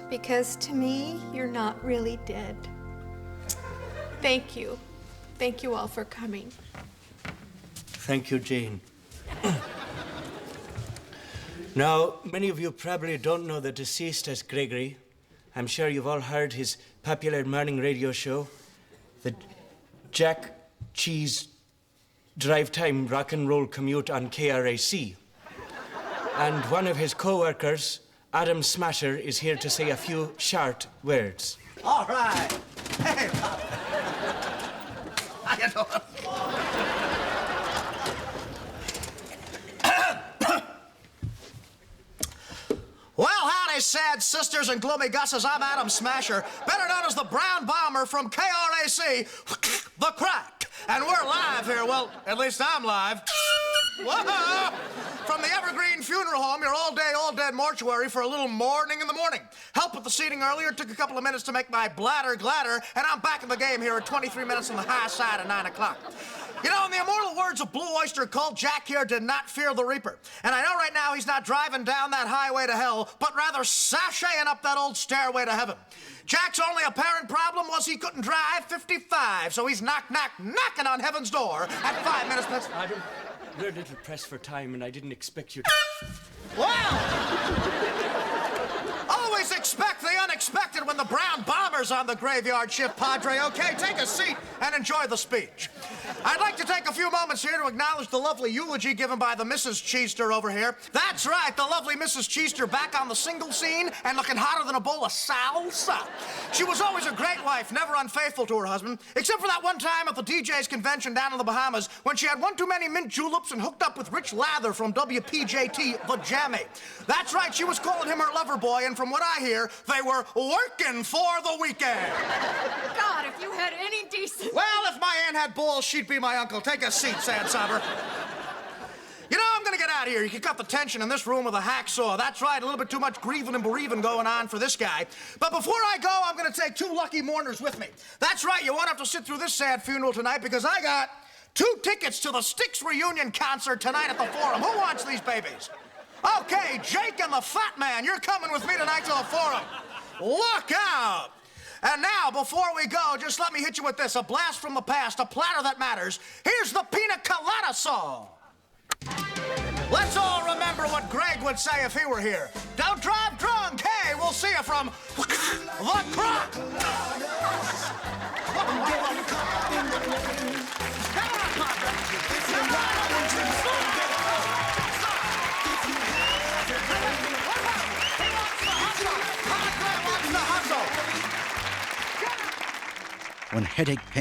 Because to me, you're not really dead. Thank you. Thank you all for coming. Thank you, Jane. Now, many of you probably don't know the deceased as Gregory. I'm sure you've all heard his popular morning radio show, the Jack Cheese Drive Time Rock and Roll Commute on KRAC. And one of his co-workers, Adam Smasher, is here to say a few short words. All right. Hey, Pop. How you doing? Well, howdy, sad sisters and gloomy gusses. I'm Adam Smasher, better known as the Brown Bomber from KRAC, The Crack. And we're live here. Well, at least I'm live. Whoa! From the Evergreen Funeral Home, your all-day, all-dead mortuary for a little mourning in the morning. Help with the seating earlier took a couple of minutes to make my bladder gladder, and I'm back in the game here at 23 minutes on the high side of 9 o'clock. You know, in the immortal words of Blue Oyster Cult, Jack here did not fear the Reaper. And I know right now he's not driving down that highway to hell, but rather sashaying up that old stairway to heaven. Jack's only apparent problem was he couldn't drive 55, so he's knocking on heaven's door at 5 minutes past... Adam, you're a little pressed for time, and I didn't expect you to... Well, always expect the unexpected when the Brown Bomber's on the graveyard shift, Padre. Okay, take a seat and enjoy the speech. I'd like to take a few moments here to acknowledge the lovely eulogy given by the Mrs. Cheester over here. That's right, the lovely Mrs. Cheester back on the single scene and looking hotter than a bowl of salsa. She was always a great wife, never unfaithful to her husband, except for that one time at the DJ's convention down in the Bahamas when she had one too many mint juleps and hooked up with Rich Lather from WPJT, The Jammy. That's right, she was calling him her lover boy, and from what I hear, they were working for the weekend. God, if you had any decency. Well, if my aunt had balls, she'd be my uncle. Take a seat, Sad Sobber. You know, I'm gonna get out of here. You can cut the tension in this room with a hacksaw. That's right, a little bit too much grieving and bereaving going on for this guy. But before I go, I'm gonna take 2 lucky mourners with me. That's right, you won't have to sit through this sad funeral tonight because I got 2 tickets to the Styx reunion concert tonight at the Forum. Who wants these babies? Okay, Jake and the Fat Man, you're coming with me tonight to the Forum. Look out! And now, before we go, just let me hit you with this. A blast from the past, a platter that matters. Here's the Pina Colada song. Let's all remember what Greg would say if he were here. Don't drive drunk. Hey, we'll see you from The Croc. When headache pain